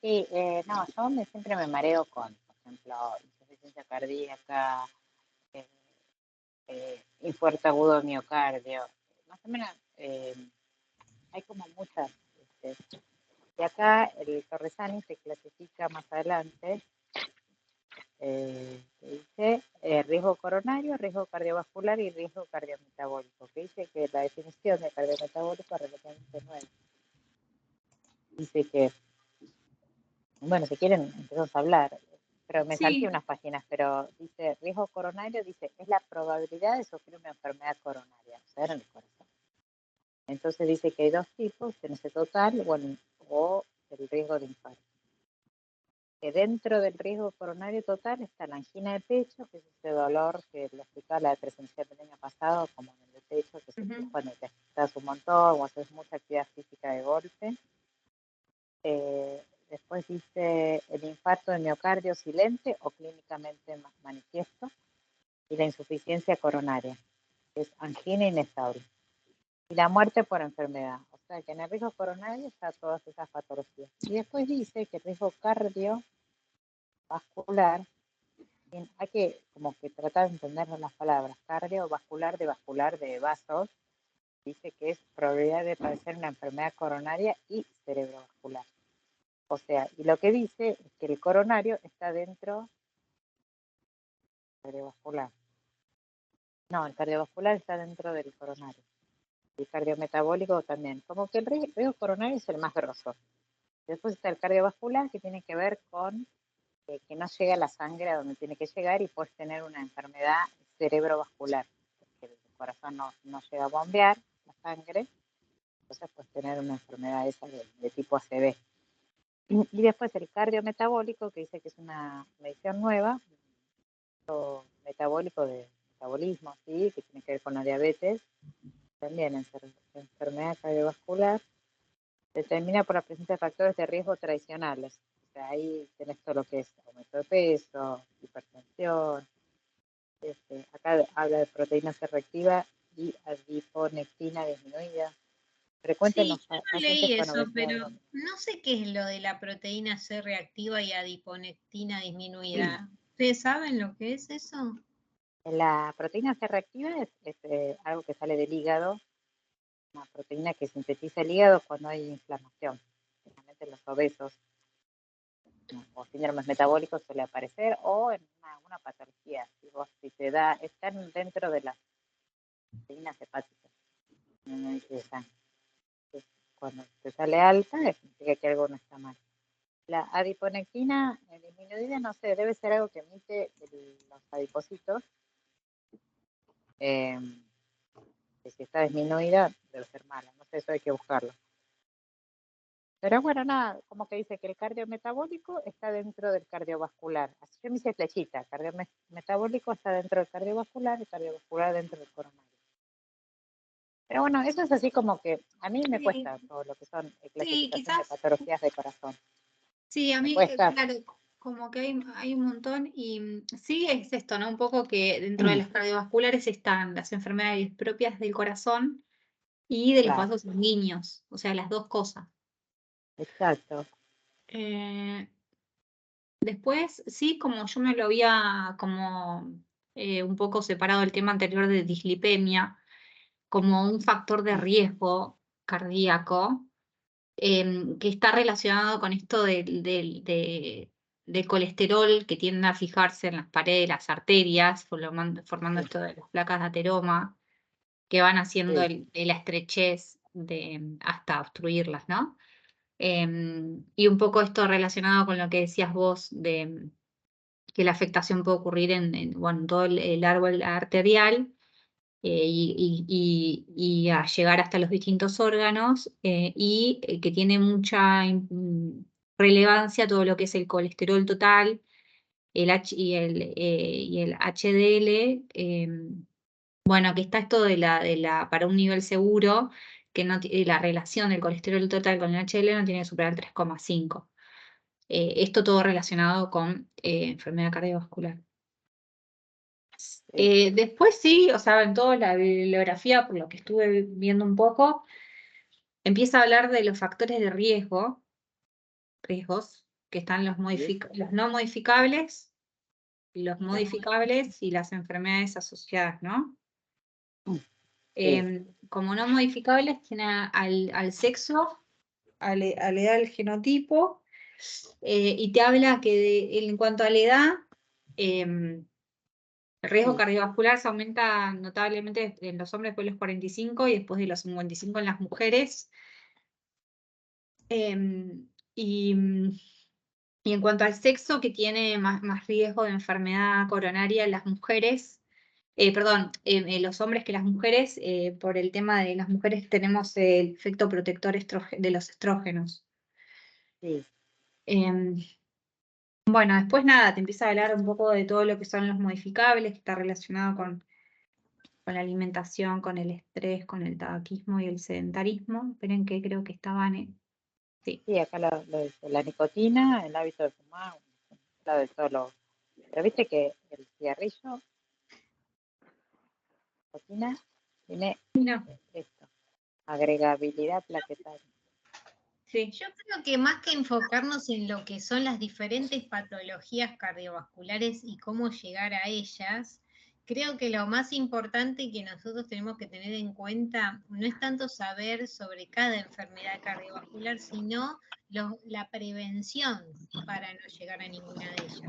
Sí, no, siempre me mareo con, por ejemplo, insuficiencia cardíaca, eh, infarto agudo de miocardio. Más o menos hay como muchas. Y acá el Torresani se clasifica más adelante, que dice riesgo coronario, riesgo cardiovascular y riesgo cardiometabólico, que dice que la definición de cardiometabólico es relativamente nueva. Dice que, bueno, si quieren empezamos a hablar, pero me salté Sí. unas páginas, pero dice riesgo coronario, dice es la probabilidad de sufrir una enfermedad coronaria, o sea, en el corazón. Entonces dice que hay dos tipos, tenés el total, bueno, o el riesgo de infarto. Que dentro del riesgo coronario total está la angina de pecho, que es ese dolor que lo explicaba la presencia del año pasado, como en el de pecho, que se cuando te estás un montón o haces mucha actividad física de golpe. Después dice el infarto de miocardio silente o clínicamente manifiesto y la insuficiencia coronaria, que es angina inestable. Y la muerte por enfermedad. O sea que en el riesgo coronario está todas esas patologías. Y después dice que el riesgo cardiovascular, hay que como que tratar de entender las palabras, cardiovascular de vascular de vasos, dice que es probabilidad de padecer una enfermedad coronaria y cerebrovascular. O sea, y lo que dice es que el coronario está dentro cardiovascular. No, el cardiovascular está dentro del coronario. El cardiometabólico también. Como que el riesgo coronario es el más grosso. Después está el cardiovascular, que tiene que ver con que no llega la sangre a donde tiene que llegar y puedes tener una enfermedad cerebrovascular, porque el corazón no llega a bombear la sangre, entonces puedes tener una enfermedad esa de tipo ACV. Y después el cardiometabólico, que dice que es una medición nueva, metabólico de metabolismo, ¿sí? Que tiene que ver con la diabetes, también enfermedad cardiovascular, determina por la presencia de factores de riesgo tradicionales. O sea, ahí tenés todo lo que es aumento de peso, hipertensión. Acá habla de proteína C reactiva y adiponectina disminuida. Frecuente en Sí, los yo no pacientes leí con eso, obesidad pero mórbida. no sé qué es lo de la proteína C reactiva y adiponectina disminuida. ¿Ustedes saben lo que es eso? La proteína C reactiva es algo que sale del hígado, una proteína que sintetiza el hígado cuando hay inflamación. Especialmente en los obesos, ¿no? O síndromes metabólicos suele aparecer, o en una patología. Si te da, están dentro de las proteínas hepáticas. Cuando te sale alta, significa que algo no está mal. La adiponectina disminuida, no sé, debe ser algo que emite los adipocitos. Eh, que si está disminuida, debe ser mala. No sé, eso hay que buscarlo. Pero bueno, nada, como que dice que el cardiometabólico está dentro del cardiovascular. Así yo me hice flechita, cardiometabólico está dentro del cardiovascular y cardiovascular dentro del coronario. Pero bueno, eso es así como que a mí me Sí, cuesta todo lo que son sí, clasificación de quizás, patologías de corazón. sí, a Me mí, cuesta. claro, como que hay un montón y sí es esto, ¿no? Un poco que dentro de las cardiovasculares están las enfermedades propias del corazón y de los Claro, vasos sanguíneos, o sea, las dos cosas. exacto. Eh, Después, sí, como yo me lo había como un poco separado del tema anterior de dislipemia, como un factor de riesgo cardíaco, que está relacionado con esto del colesterol que tiende a fijarse en las paredes de las arterias, formando Sí, esto de las placas de ateroma, que van haciendo sí. la estrechez hasta obstruirlas, ¿no? Y un poco esto relacionado con lo que decías vos de que la afectación puede ocurrir bueno, todo el árbol arterial y a llegar hasta los distintos órganos y que tiene mucha relevancia todo lo que es el colesterol total y el HDL. Bueno, que está esto para un nivel seguro, que no, la relación del colesterol total con el HDL no tiene que superar el 3,5. Esto todo relacionado con enfermedad cardiovascular. Sí. Después sí, o sea, en toda la bibliografía, por lo que estuve viendo un poco, empieza a hablar de los factores de riesgos, que están los no modificables, los modificables y las enfermedades asociadas, ¿no? Como no modificables tiene al sexo, a la edad del genotipo, y te habla que en cuanto a la edad, el riesgo cardiovascular se aumenta notablemente en los hombres después de los 45 y después de los 55 en las mujeres. Y en cuanto al sexo, que tiene más riesgo de enfermedad coronaria en las mujeres, los hombres que las mujeres, por el tema de las mujeres tenemos el efecto protector de los estrógenos. Sí. Bueno, después nada, te empieza a hablar un poco de todo lo que son los modificables, que está relacionado con la alimentación, con el estrés, con el tabaquismo y el sedentarismo. Esperen que creo que estaban... Sí. Sí, acá lo dice, la nicotina, el hábito de fumar, la de solo. Pero viste que el cigarrillo, nicotina, tiene esto, agregabilidad plaquetaria. Sí. Yo creo que más que enfocarnos en lo que son las diferentes patologías cardiovasculares y cómo llegar a ellas, creo que lo más importante que nosotros tenemos que tener en cuenta no es tanto saber sobre cada enfermedad cardiovascular, sino la prevención para no llegar a ninguna de ellas.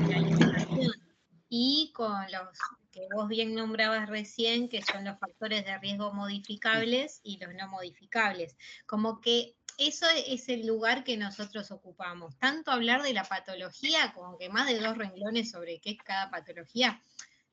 La alimentación y con los que vos bien nombrabas recién, que son los factores de riesgo modificables y los no modificables. Como que eso es el lugar que nosotros ocupamos. Tanto hablar de la patología, como que más de 2 renglones sobre qué es cada patología,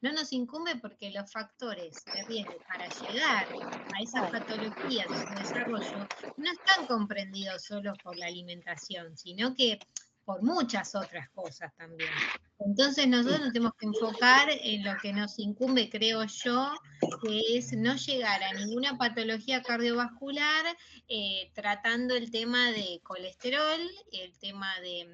no nos incumbe porque los factores de riesgo para llegar a esas patologías, a su desarrollo, no están comprendidos solo por la alimentación, sino que por muchas otras cosas también. Entonces nosotros nos tenemos que enfocar en lo que nos incumbe, creo yo, que es no llegar a ninguna patología cardiovascular tratando el tema de colesterol, el tema de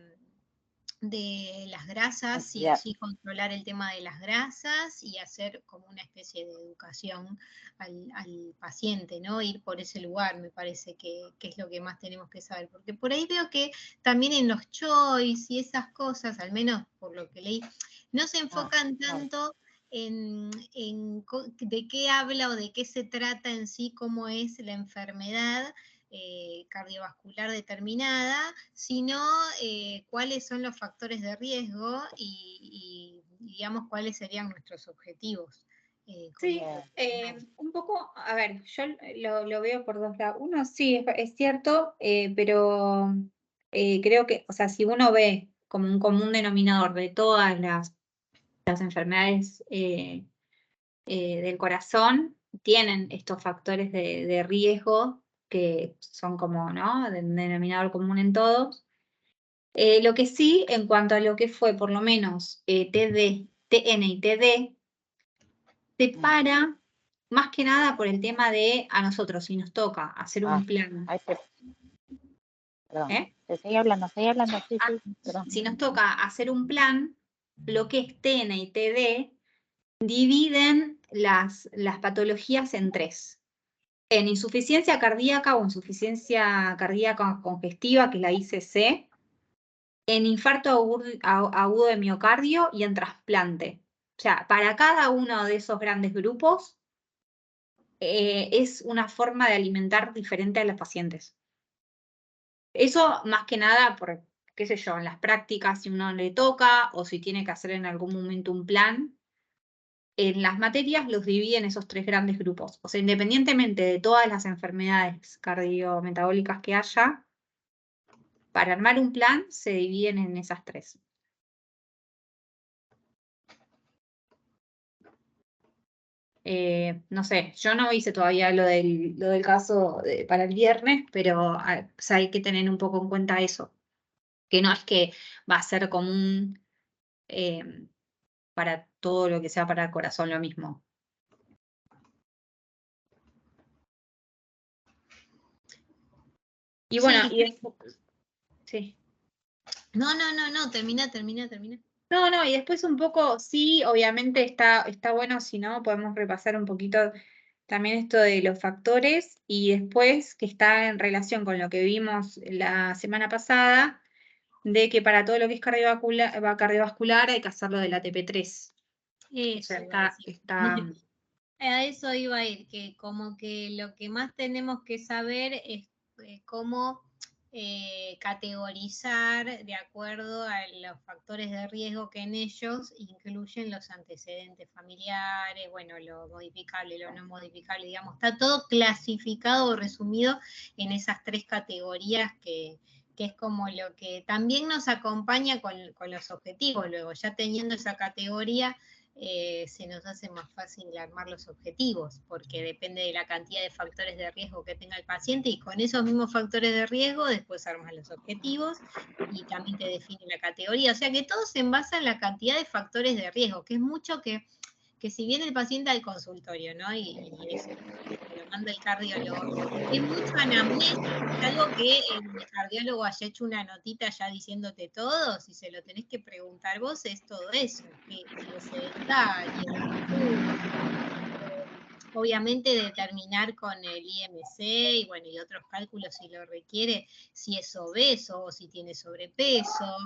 las grasas, sí o sí controlar el tema de las grasas y hacer como una especie de educación al paciente, ¿no? Ir por ese lugar, me parece que es lo que más tenemos que saber, porque por ahí veo que también en los choice y esas cosas, al menos por lo que leí, no se enfocan tanto en de qué habla o de qué se trata en sí, cómo es la enfermedad, cardiovascular determinada, sino cuáles son los factores de riesgo y digamos cuáles serían nuestros objetivos. Sí, un poco, a ver, yo lo veo por dos lados. Uno sí, es cierto, pero creo que, o sea, si uno ve como un común denominador de todas las enfermedades del corazón, tienen estos factores de riesgo que son como, ¿no?, denominador común en todos. Lo que sí, en cuanto a lo que fue por lo menos TN y TD, separa más que nada por el tema de a nosotros, si nos toca hacer un plan. Perdón, seguí hablando, sí, perdón. Si nos toca hacer un plan, lo que es TN y TD dividen las patologías en 3. En insuficiencia cardíaca o insuficiencia cardíaca congestiva, que es la ICC, en infarto agudo de miocardio y en trasplante. O sea, para cada uno de esos grandes grupos es una forma de alimentar diferente a los pacientes. Eso más que nada por, qué sé yo, en las prácticas, si uno le toca o si tiene que hacer en algún momento un plan, en las materias los dividen en esos 3 grandes grupos. O sea, independientemente de todas las enfermedades cardiometabólicas que haya, para armar un plan se dividen en esas 3. No sé, yo no hice todavía lo del caso para el viernes, pero o sea, hay que tener un poco en cuenta eso, que no es que va a ser común para todo lo que sea para el corazón lo mismo. Y bueno, sí. y después, sí. No, termina. No, y después un poco, sí, obviamente está bueno, si no, podemos repasar un poquito también esto de los factores, y después que está en relación con lo que vimos la semana pasada, de que para todo lo que es cardiovascular hay que hacerlo del ATP3. O sea, Eso iba a decir. está A eso iba a ir, que como que lo que más tenemos que saber es cómo categorizar de acuerdo a los factores de riesgo que en ellos incluyen los antecedentes familiares, bueno, lo modificable, lo no modificable, digamos, está todo clasificado o resumido en esas 3 categorías que es como lo que también nos acompaña con los objetivos. Luego, ya teniendo esa categoría, se nos hace más fácil armar los objetivos, porque depende de la cantidad de factores de riesgo que tenga el paciente, y con esos mismos factores de riesgo después armas los objetivos y también te define la categoría. O sea que todo se envasa en la cantidad de factores de riesgo, que es mucho que si viene el paciente al consultorio, ¿no? Y eso, que lo manda el cardiólogo, es mucho anamnesis, algo que el cardiólogo haya hecho una notita ya diciéndote todo. Si se lo tenés que preguntar vos, es todo eso, que si es sedentario, obviamente determinar con el IMC y bueno, y otros cálculos si lo requiere, si es obeso o si tiene sobrepeso,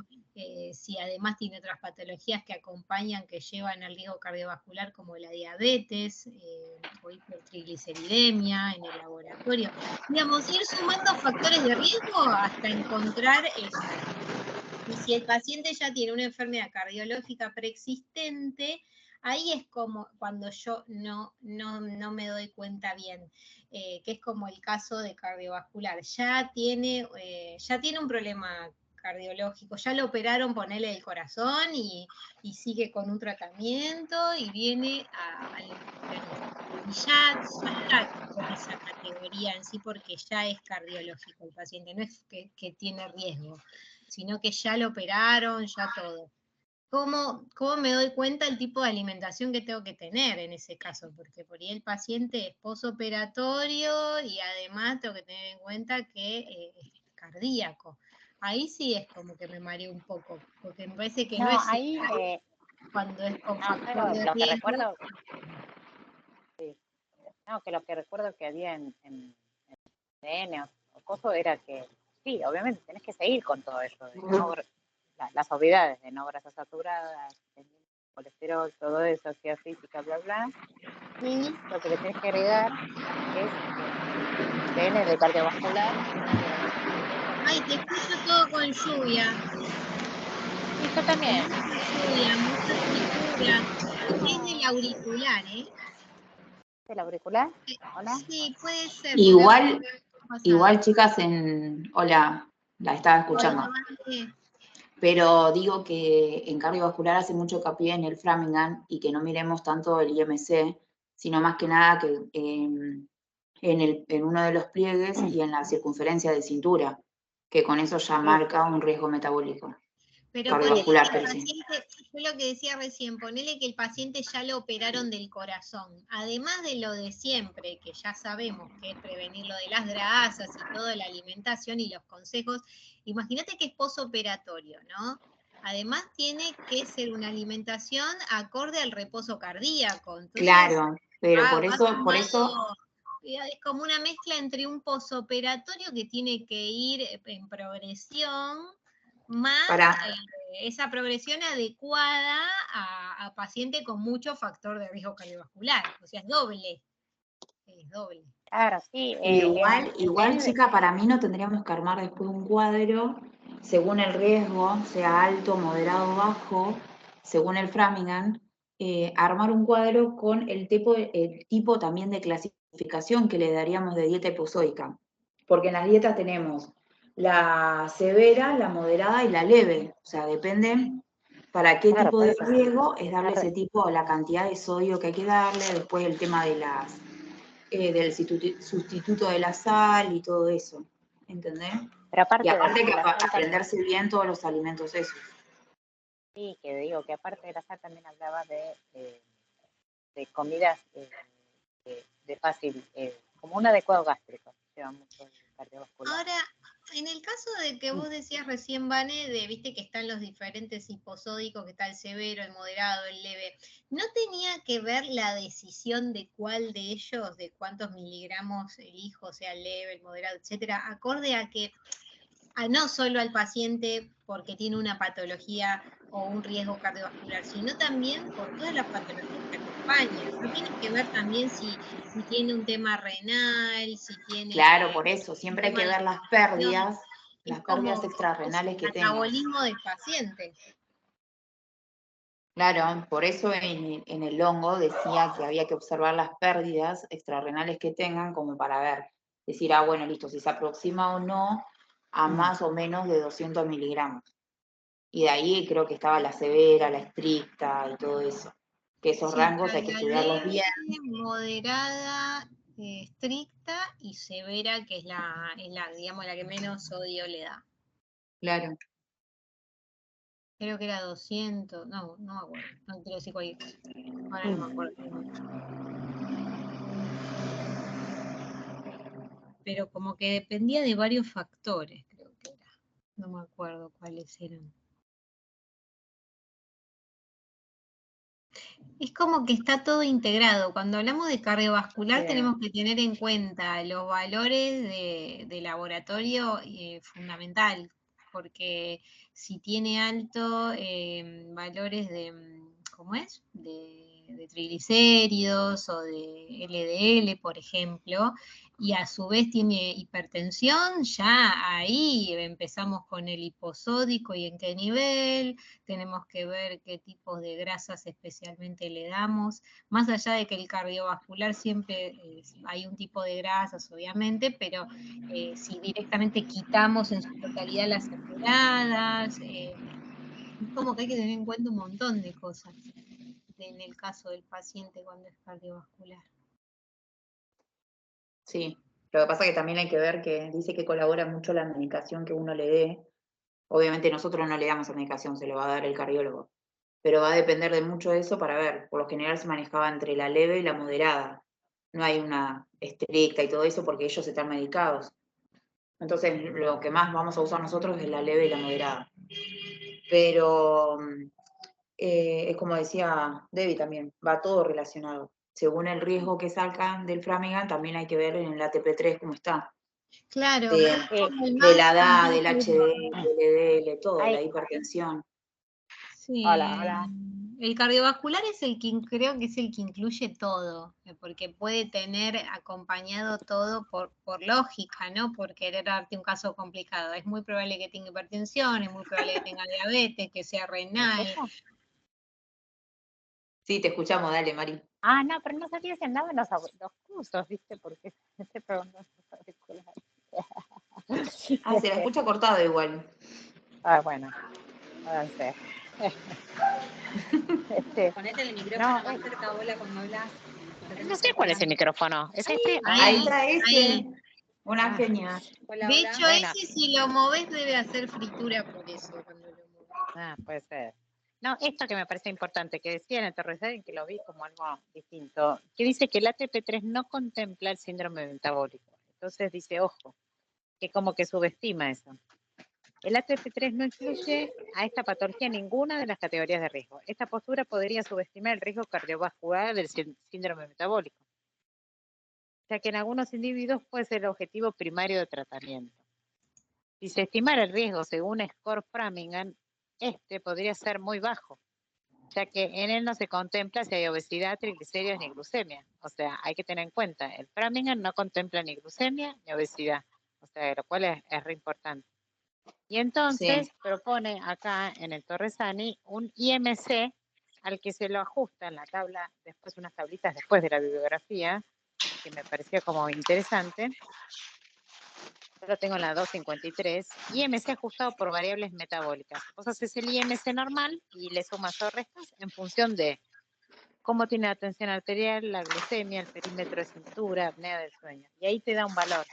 si además tiene otras patologías que acompañan, que llevan al riesgo cardiovascular, como la diabetes o hipertrigliceridemia en el laboratorio. Digamos, ir sumando factores de riesgo hasta encontrar eso. Y si el paciente ya tiene una enfermedad cardiológica preexistente, ahí es como cuando yo no me doy cuenta bien, que es como el caso de cardiovascular. Ya tiene un problema cardiológico, ya lo operaron, ponele el corazón y sigue con un tratamiento y viene al intervenir. Y ya está con esa categoría en sí, porque ya es cardiológico el paciente, no es que tiene riesgo, sino que ya lo operaron, ya todo. ¿Cómo me doy cuenta el tipo de alimentación que tengo que tener en ese caso? Porque por ahí el paciente es posoperatorio y además tengo que tener en cuenta que es cardíaco. Ahí sí es como que me mareo un poco, porque me parece que no es ahí, cuando es con no, factor pero de lo que riesgo. recuerdo, sí, no, que lo que recuerdo que había en CN o coso era que, sí, obviamente tenés que seguir con todo eso, de las obviedades de no grasas saturadas, colesterol, todo eso, actividad física, bla, bla. Y lo que le tenés que agregar es CN de cardiovascular. Ay, te escucho todo con lluvia. Y yo también. Mucha lluvia, mucha escritura. Es del auricular, ¿eh? ¿El auricular? Hola. Sí, puede ser. Igual, Pasado. chicas, hola, la estaba escuchando. Pero digo que en cardiovascular hace mucho hincapié en el Framingham y que no miremos tanto el IMC, sino más que nada que en uno de los pliegues y en la circunferencia de cintura, que con eso ya marca un riesgo metabólico. Pero cardiovascular, ponele que el pero sí. paciente, fue lo que decía recién, ponele que el paciente ya lo operaron del corazón. Además de lo de siempre, que ya sabemos que es prevenir lo de las grasas y toda la alimentación y los consejos, imagínate que es posoperatorio, ¿no? Además tiene que ser una alimentación acorde al reposo cardíaco. Entonces, Claro, pero por eso, es como una mezcla entre un posoperatorio que tiene que ir en progresión, más esa progresión adecuada a paciente con mucho factor de riesgo cardiovascular. O sea, es doble. Es doble. Claro, sí. Igual, chica, para mí no tendríamos que armar después un cuadro según el riesgo, sea alto, moderado, bajo, según el Framingham, armar un cuadro con el tipo también de clasificación que le daríamos de dieta hipozoica. Porque en las dietas tenemos la severa, la moderada y la leve. O sea, depende para qué tipo de riesgo es darle ese tipo, la cantidad de sodio que hay que darle, después el tema de del sustituto de la sal y todo eso, ¿entendés? Pero aparte y aparte de que la sal aprenderse bien todos los alimentos esos. Sí, que digo que aparte de la sal también hablaba de comidas de fácil, como un adecuado gástrico, lleva mucho cardiovascular. Ahora, en el caso de que vos decías recién, Vane, viste que están los diferentes hiposódicos, que está el severo, el moderado, el leve, ¿no tenía que ver la decisión de cuál de ellos, de cuántos miligramos elijo, sea el leve, el moderado, etcétera, acorde a que no solo al paciente porque tiene una patología o un riesgo cardiovascular, sino también por todas las patologías que acompañan? ¿No tiene que ver también si tiene un tema renal, si tiene... Claro, por eso, siempre hay que ver las pérdidas como extrarrenales que el tenga. metabolismo del paciente. Claro, por eso en el hongo decía que había que observar las pérdidas extrarrenales que tengan como para ver, decir, bueno, listo, si se aproxima o no a más o menos de 200 miligramos. Y de ahí creo que estaba la severa, la estricta y todo eso. Que esos Sí, rangos hay que la estudiarlos leve, bien. moderada, estricta y severa, que es digamos, la que menos sodio le da. Claro. Creo que era 200, no me acuerdo, no quiero decir cualquier cosa. Ahora no me acuerdo. Pero como que dependía de varios factores, creo que era. No me acuerdo cuáles eran. Es como que está todo integrado. Cuando hablamos de cardiovascular tenemos que tener en cuenta los valores de laboratorio fundamental, porque si tiene alto valores de, ¿cómo es? De triglicéridos o de LDL, por ejemplo, y a su vez tiene hipertensión, ya ahí empezamos con el hiposódico y en qué nivel. Tenemos que ver qué tipos de grasas especialmente le damos, más allá de que el cardiovascular siempre hay un tipo de grasas, obviamente, pero si directamente quitamos en su totalidad las saturadas, como que hay que tener en cuenta un montón de cosas en el caso del paciente cuando es cardiovascular. Sí, lo que pasa es que también hay que ver que dice que colabora mucho la medicación que uno le dé. Obviamente nosotros no le damos esa medicación, se lo va a dar el cardiólogo. Pero va a depender de mucho de eso para ver. Por lo general se manejaba entre la leve y la moderada. No hay una estricta y todo eso porque ellos están medicados. Entonces lo que más vamos a usar nosotros es la leve y la moderada. Pero es como decía Debbie también, va todo relacionado. Según el riesgo que sacan del Framingham, también hay que ver en el ATP3 cómo está. Claro, De la edad, del HDL, LDL, todo, la hipertensión. Sí. Hola. El cardiovascular es el que creo que es el que incluye todo, porque puede tener acompañado todo por lógica, ¿no? Por querer darte un caso complicado. Es muy probable que tenga hipertensión, es muy probable que tenga diabetes, que sea renal. Sí, te escuchamos, dale, Mari. No, pero no sabía si andaba en los cursos, ¿viste? Porque te pregunto los auriculares. Se la escucha cortado igual. Bueno, avance. Ponete el micrófono más cerca, Ola, cuando hablas. No sé cuál es el micrófono. ¿Es este? Ahí está ese. Ahí. Una genia. Hola, De hola. hecho, Bueno. ese si lo moves debe hacer fritura por eso cuando lo moves. Puede ser. No, esto que me parece importante, que decía en el Torresden, que lo vi como algo distinto, que dice que el ATP3 no contempla el síndrome metabólico. Entonces dice, ojo, que como que subestima eso. El ATP3 no incluye a esta patología ninguna de las categorías de riesgo. Esta postura podría subestimar el riesgo cardiovascular del síndrome metabólico, ya que en algunos individuos puede ser el objetivo primario de tratamiento. Si se estimara el riesgo según Score Framingham, este podría ser muy bajo, ya que en él no se contempla si hay obesidad, triglicéridos ni glucemia. O sea, hay que tener en cuenta, el Framingham no contempla ni glucemia ni obesidad, o sea, lo cual es re importante. Y entonces propone acá en el Torresani un IMC al que se lo ajusta en la tabla, después unas tablitas después de la bibliografía, que me pareció como interesante. Yo lo tengo en la 253, IMC ajustado por variables metabólicas. Vos haces el IMC normal y le sumas o restas en función de cómo tiene la tensión arterial, la glucemia, el perímetro de cintura, apnea del sueño. Y ahí te da un valor.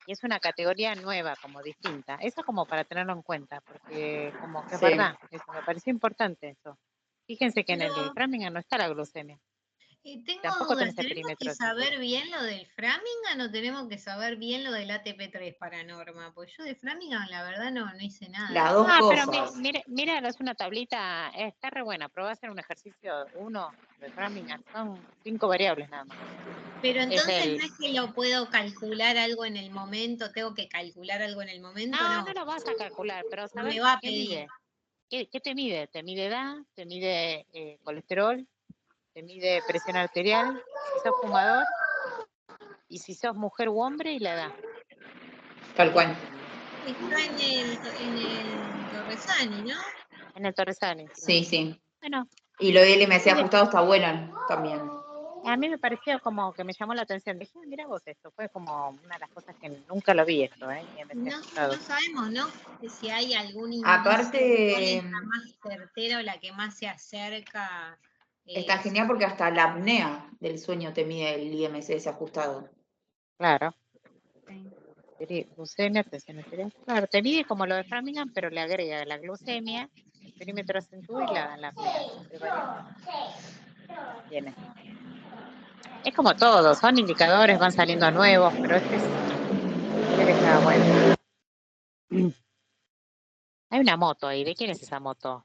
Y es una categoría nueva, como distinta. Eso como para tenerlo en cuenta, porque como que es verdad, eso me pareció importante eso. Fíjense que en el Framingham no está la glucemia. Tengo Tampoco dudas, tenés el ¿tenemos que perímetro saber bien lo del Framingham o tenemos que saber bien lo del ATP3 para Norma? Pues yo de Framingham la verdad no hice nada. Las dos pero cosas. mira, es una tablita, está re buena. Probá a hacer un ejercicio 1 de Framingham. Son 5 variables nada más. Pero entonces el- no es que lo puedo calcular algo en el momento, tengo que calcular algo en el momento, No, no. no lo vas a calcular, pero No saber me va a qué pedir. mide. ¿Qué te mide? Te mide edad, te mide colesterol, te mide presión arterial, si sos fumador, y si sos mujer u hombre, y la edad. Tal cual. Está en el Torresani, ¿no? En el Torresani. Sí, sí. Bueno, Y lo del IMC Sí. ajustado está bueno también. a mí me pareció como que me llamó la atención. Dije, mira vos esto, fue como una de las cosas que nunca lo vi esto, No, ajustado. no sabemos, ¿no? Si hay algún indicio, Aparte, cuál es la más certera o la que más se acerca. está genial porque hasta la apnea del sueño te mide el IMC desajustado. Claro. Sí. Glucemia, presión arterial. Claro, te mide como lo de Framingham, pero le agrega la glucemia, el perímetro acentúa y la apnea. Tres variables. Tiene. Es como todo, son indicadores, van saliendo nuevos, pero este está bueno. Hay una moto ahí, ¿de quién es esa moto?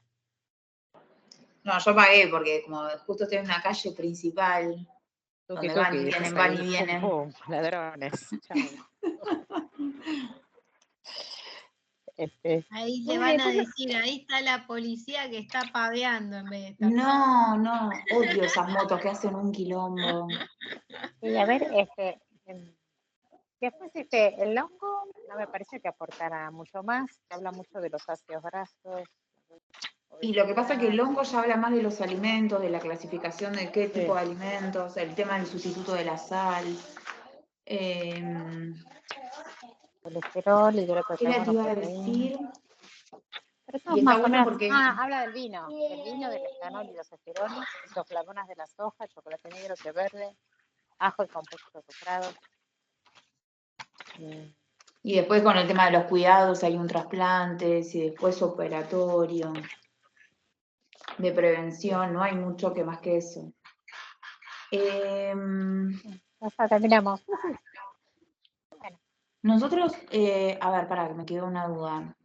No, yo pagué porque como justo estoy en una calle principal, Tuki, donde van y tuki, vienen, estás van ahí, y vienen. pum, pum, ladrones. Chau. Ahí le van a decir, ahí está la policía que está paveando en vez de estar. No, odio esas motos que hacen un quilombo. Y a ver, después el hongo no me parece que aportara mucho más, se habla mucho de los ácidos grasos. Y lo que pasa es que el hongo ya habla más de los alimentos, de la clasificación de qué tipo de alimentos, el tema del sustituto de la sal. Colesterol, ¿Qué te hidrato iba a proteína. decir? Pero Y todo está más o bueno menos. porque Habla del vino, del etanol y los esteroles, isoflavonas de la soja, chocolate negro, té verde, ajo y compuestos azufrados. y después con el tema de los cuidados hay un trasplante, y después operatorio, de prevención, no hay mucho que más que eso. Ya terminamos. Nosotros, a ver, pará, que me quedó una duda.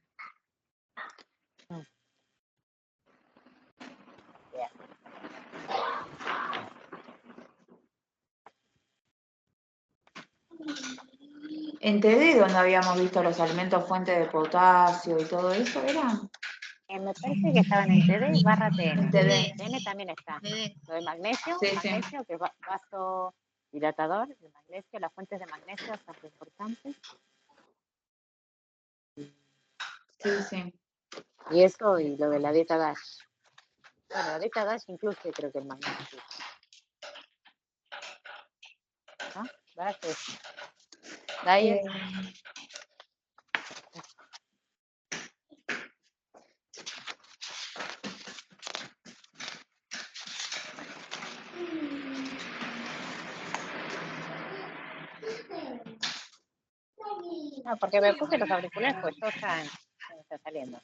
En TD, donde habíamos visto los alimentos fuentes de potasio y todo eso, ¿era? Me parece que estaban en TD barra TN. En TD. TN también está. TD. Lo de magnesio, Sí, sí. magnesio que es vasodilatador, el magnesio, las fuentes de magnesio son muy importantes. Sí, sí. Y eso y lo de la dieta DASH. Bueno, la dieta DASH incluye creo que el magnesio. ¿No? DASH es diet. No, porque me puse los auriculares pues yo ya está saliendo.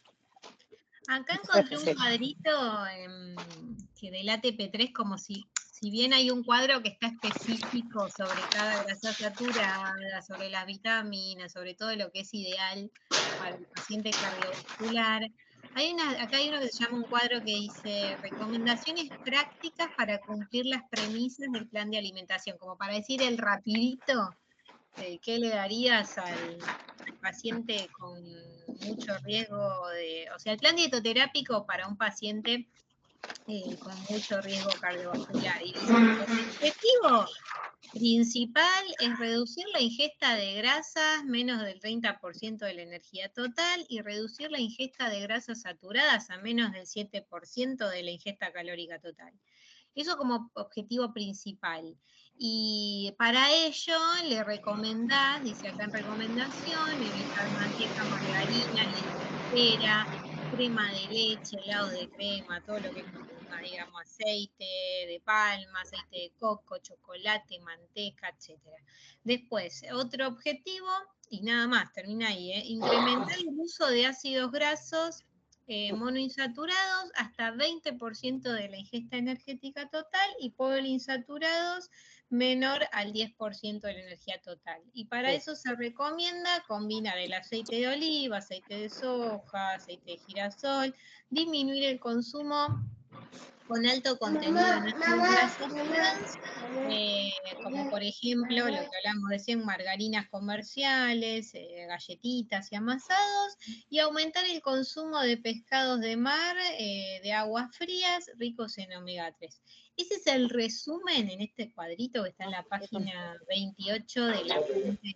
Acá encontré un cuadrito que del ATP3 como si bien hay un cuadro que está específico sobre cada grasa saturada, sobre las vitaminas, sobre todo lo que es ideal para el paciente cardiovascular. Acá hay uno que se llama un cuadro que dice recomendaciones prácticas para cumplir las premisas del plan de alimentación, como para decir el rapidito, ¿qué le darías al paciente con mucho riesgo o sea, el plan dietoterápico para un paciente con mucho riesgo cardiovascular. Y dice, el objetivo principal es reducir la ingesta de grasas menos del 30% de la energía total y reducir la ingesta de grasas saturadas a menos del 7% de la ingesta calórica total. Eso como objetivo principal. Y para ello le recomendás, dice acá en recomendación, evitar manteca, margarina, leche entera, crema de leche, helado de crema, todo lo que contenga, digamos, aceite de palma, aceite de coco, chocolate, manteca, etc. Después, otro objetivo, y nada más, termina ahí, incrementar el uso de ácidos grasos monoinsaturados hasta 20% de la ingesta energética total y poliinsaturados menor al 10% de la energía total. Y para eso se recomienda combinar el aceite de oliva, aceite de soja, aceite de girasol, disminuir el consumo con alto contenido en ácidos grasos trans, como por ejemplo lo que hablamos recién, margarinas comerciales, galletitas y amasados, y aumentar el consumo de pescados de mar, de aguas frías, ricos en omega 3. Ese es el resumen en este cuadrito que está en la página 28 de la fuente,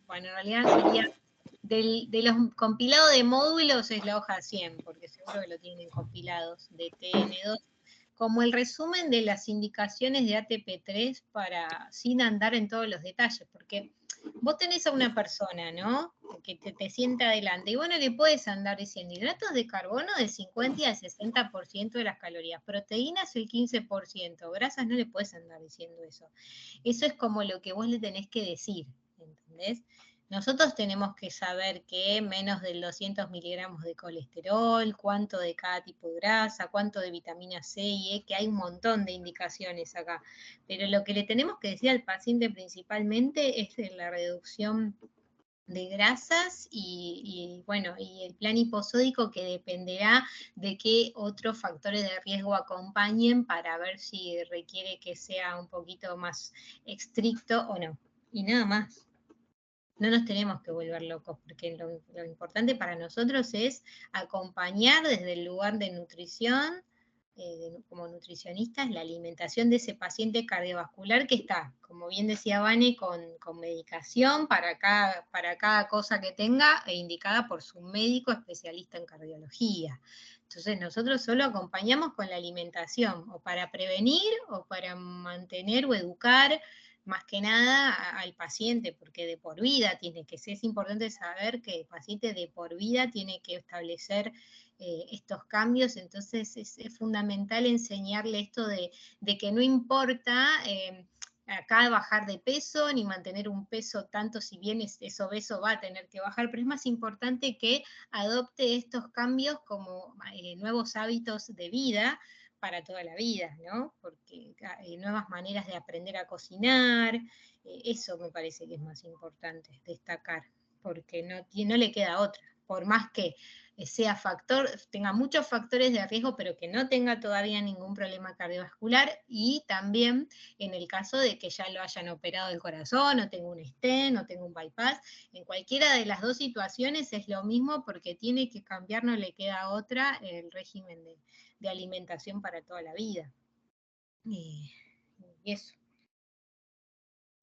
bueno, en realidad sería de los compilados de módulos es la hoja 100, porque seguro que lo tienen compilados de TN2, como el resumen de las indicaciones de ATP3 sin andar en todos los detalles, porque vos tenés a una persona, ¿no? Que te sienta adelante, y bueno, le puedes andar diciendo hidratos de carbono del 50 al 60% de las calorías, proteínas el 15%, grasas no le puedes andar diciendo eso. Eso es como lo que vos le tenés que decir, ¿entendés? Nosotros tenemos que saber que menos de 200 miligramos de colesterol, cuánto de cada tipo de grasa, cuánto de vitamina C y E, que hay un montón de indicaciones acá. Pero lo que le tenemos que decir al paciente principalmente es la reducción de grasas y el plan hiposódico, que dependerá de qué otros factores de riesgo acompañen para ver si requiere que sea un poquito más estricto o no. Y nada más. No nos tenemos que volver locos, porque lo importante para nosotros es acompañar desde el lugar de nutrición, como nutricionistas, la alimentación de ese paciente cardiovascular que está, como bien decía Vane, con medicación para cada cosa que tenga e indicada por su médico especialista en cardiología. Entonces nosotros solo acompañamos con la alimentación, o para prevenir, o para mantener o educar más que nada al paciente, porque de por vida tiene que ser, es importante saber que el paciente de por vida tiene que establecer estos cambios, entonces es fundamental enseñarle esto de que no importa acá bajar de peso, ni mantener un peso tanto, si bien es obeso va a tener que bajar, pero es más importante que adopte estos cambios como nuevos hábitos de vida, para toda la vida, ¿no? Porque nuevas maneras de aprender a cocinar, eso me parece que es más importante destacar, porque no le queda otra, por más que tenga muchos factores de riesgo, pero que no tenga todavía ningún problema cardiovascular, y también en el caso de que ya lo hayan operado el corazón, o tenga un stent, o tenga un bypass, en cualquiera de las dos situaciones es lo mismo, porque tiene que cambiar, no le queda otra, el régimen de alimentación para toda la vida. Y eso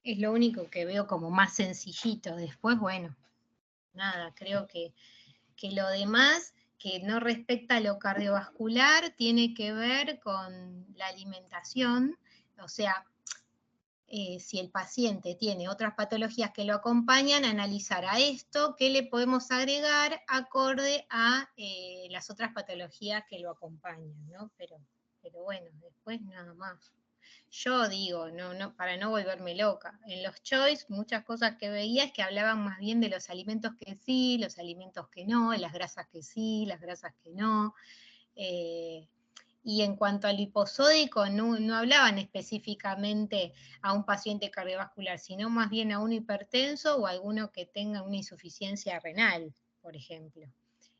es lo único que veo como más sencillito. Después, bueno, nada, creo que lo demás que no respecta a lo cardiovascular tiene que ver con la alimentación, o sea, si el paciente tiene otras patologías que lo acompañan, analizar a esto qué le podemos agregar acorde a las otras patologías que lo acompañan, ¿no? Pero bueno, después nada más. Yo digo, para no volverme loca, en los choice muchas cosas que veía es que hablaban más bien de los alimentos que sí, los alimentos que no, las grasas que sí, las grasas que no. Y en cuanto al liposódico, no hablaban específicamente a un paciente cardiovascular, sino más bien a un hipertenso o a alguno que tenga una insuficiencia renal, por ejemplo.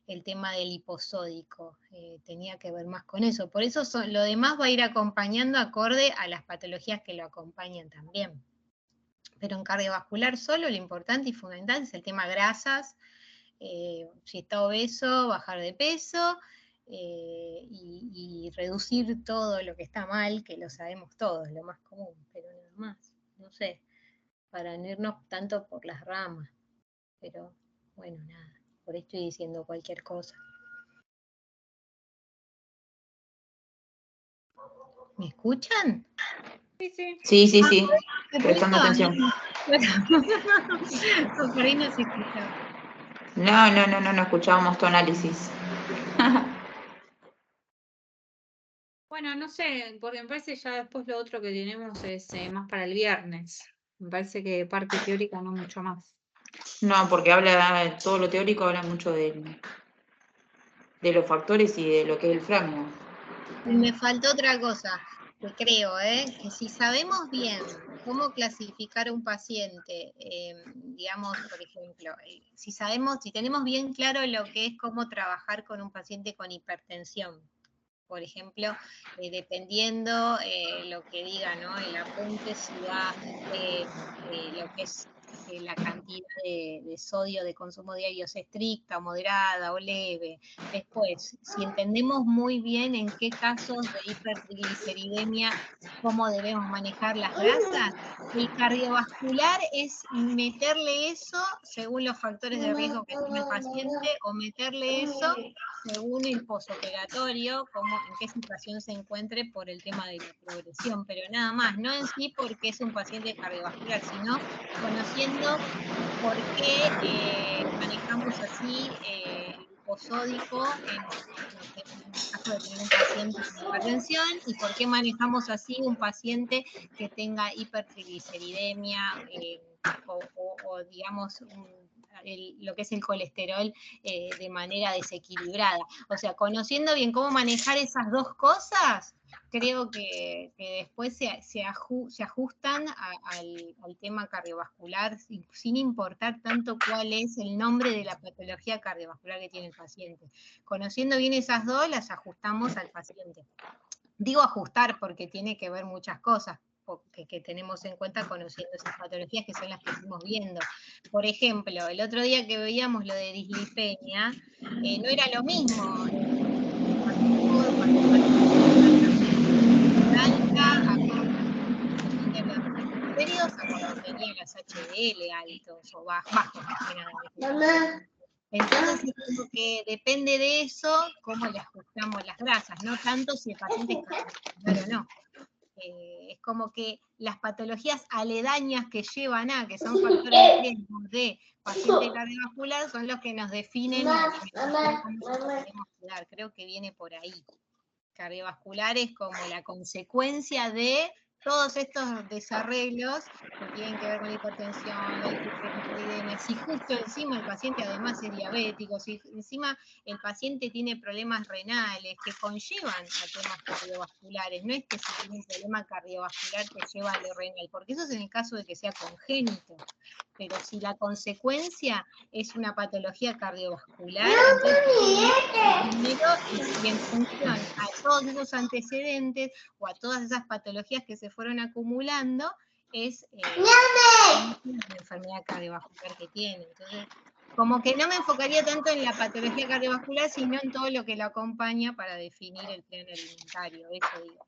El tema del liposódico tenía que ver más con eso. Por eso lo demás va a ir acompañando acorde a las patologías que lo acompañan también. Pero en cardiovascular solo lo importante y fundamental es el tema grasas, si está obeso, bajar de peso, y reducir todo lo que está mal, que lo sabemos todos, lo más común, pero nada más, no sé, para no irnos tanto por las ramas, pero bueno, nada, por ahí estoy diciendo cualquier cosa. ¿Me escuchan? Sí, prestando atención. Por ahí no se escuchaba. No escuchábamos tu análisis. Bueno, no sé, porque me parece ya después lo otro que tenemos es más para el viernes. Me parece que parte teórica no mucho más. No, porque todo lo teórico habla mucho de de los factores y de lo que es el Framingham. Me faltó otra cosa, que creo, que si sabemos bien cómo clasificar a un paciente, digamos, por ejemplo, si tenemos bien claro lo que es cómo trabajar con un paciente con hipertensión, por ejemplo, dependiendo lo que diga, ¿no? El apunte, si va lo que es la cantidad de sodio de consumo diario es estricta, o moderada o leve. Después, si entendemos muy bien en qué casos de hipertrigliceridemia, cómo debemos manejar las grasas, el cardiovascular es meterle eso según los factores de riesgo que tiene el paciente, o meterle eso según el posoperatorio, en qué situación se encuentre por el tema de la progresión, pero nada más, no en sí porque es un paciente cardiovascular, sino conociendo por qué manejamos así el posódico en el caso de tener un paciente con hipertensión, y por qué manejamos así un paciente que tenga hipertrigliceridemia o digamos lo que es el colesterol de manera desequilibrada. O sea, conociendo bien cómo manejar esas dos cosas, creo que después se ajustan al tema cardiovascular sin importar tanto cuál es el nombre de la patología cardiovascular que tiene el paciente. Conociendo bien esas dos, las ajustamos al paciente. Digo ajustar porque tiene que ver muchas cosas que tenemos en cuenta conociendo esas patologías que son las que estamos viendo. Por ejemplo, el otro día que veíamos lo de dislipemia, no era lo mismo cuando tenía las HDL altos o bajos, entonces es como que depende de eso cómo le ajustamos las grasas, no tanto si el paciente es cardiovascular o no. Es como que las patologías aledañas que llevan que son factores de riesgo de paciente cardiovascular, son los que nos definen la alimentación que tenemos que dar. Creo que viene por ahí. Cardiovascular es como la consecuencia de todos estos desarreglos que tienen que ver con la hipertensión, la hipertrigliceridemia. Si justo encima el paciente además es diabético, si encima el paciente tiene problemas renales que conllevan a temas cardiovasculares, no es que si tiene un problema cardiovascular te lleva a lo renal, porque eso es en el caso de que sea congénito. Pero si la consecuencia es una patología cardiovascular, entonces primero, y en función a todos esos antecedentes o a todas esas patologías que se fueron acumulando, es la enfermedad cardiovascular que tiene. Entonces, como que no me enfocaría tanto en la patología cardiovascular, sino en todo lo que lo acompaña para definir el plan alimentario, eso digo.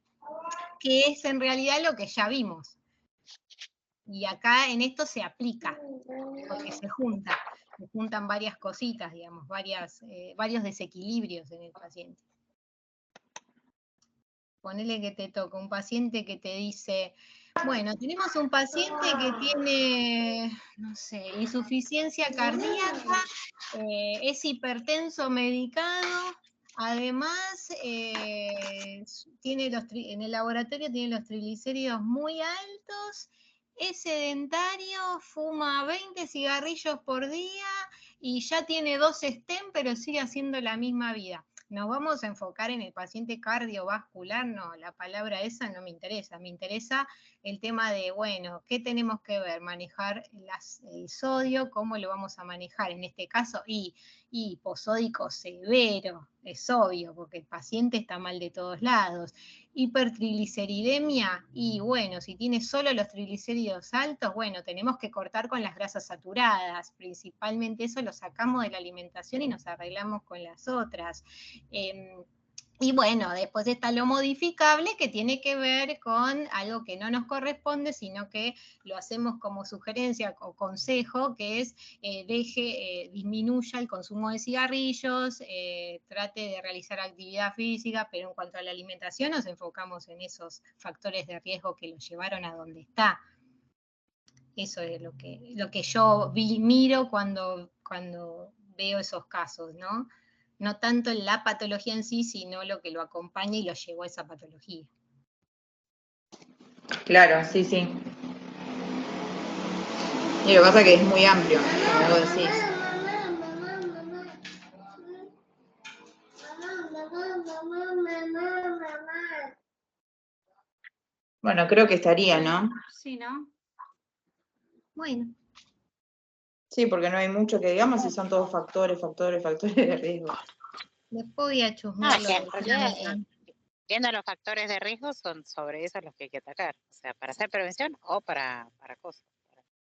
Que es en realidad lo que ya vimos. Y acá en esto se aplica, porque se juntan varias cositas, digamos, varios desequilibrios en el paciente. Ponele que te toca un paciente que te dice, bueno, tenemos un paciente que tiene, no sé, insuficiencia cardíaca, es hipertenso medicado, además en el laboratorio tiene los triglicéridos muy altos, es sedentario, fuma 20 cigarrillos por día y ya tiene 2 stent, pero sigue haciendo la misma vida. ¿Nos vamos a enfocar en el paciente cardiovascular? No, la palabra esa no me interesa. Me interesa el tema de, bueno, ¿qué tenemos que ver? Manejar el sodio, ¿cómo lo vamos a manejar? En este caso, y posódico severo, es obvio, porque el paciente está mal de todos lados. Hipertrigliceridemia, y bueno, si tiene solo los triglicéridos altos, bueno, tenemos que cortar con las grasas saturadas, principalmente eso lo sacamos de la alimentación y nos arreglamos con las otras. Y bueno, después está lo modificable, que tiene que ver con algo que no nos corresponde, sino que lo hacemos como sugerencia o consejo, que es disminuya el consumo de cigarrillos, trate de realizar actividad física, pero en cuanto a la alimentación nos enfocamos en esos factores de riesgo que lo llevaron a donde está. Eso es lo que yo miro cuando veo esos casos, ¿no? No tanto en la patología en sí, sino lo que lo acompaña y lo llevó a esa patología. Claro, sí, sí. Y lo que pasa es que es muy amplio, como vos decís. Bueno, creo que estaría, ¿no? Sí, ¿no? Bueno, Sí, porque no hay mucho que digamos y son todos factores de riesgo. después voy a No, chusmearlo. que en realidad, viendo los factores de riesgo, son sobre esos los que hay que atacar. O sea, para hacer prevención o para cosas.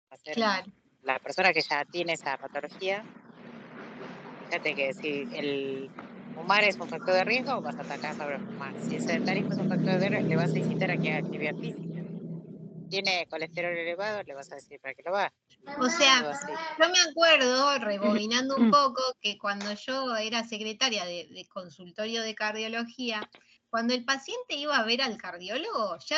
Para hacer Claro, la persona que ya tiene esa patología, fíjate que si el fumar es un factor de riesgo, vas a atacar sobre fumar. Si el sedentarismo es un factor de riesgo, le vas a incitar a que haga actividad física. Tiene colesterol elevado, le vas a decir para que lo haga. o sea, Todo así. yo me acuerdo, rebobinando un poco, que cuando yo era secretaria de consultorio de cardiología, cuando el paciente iba a ver al cardiólogo, ya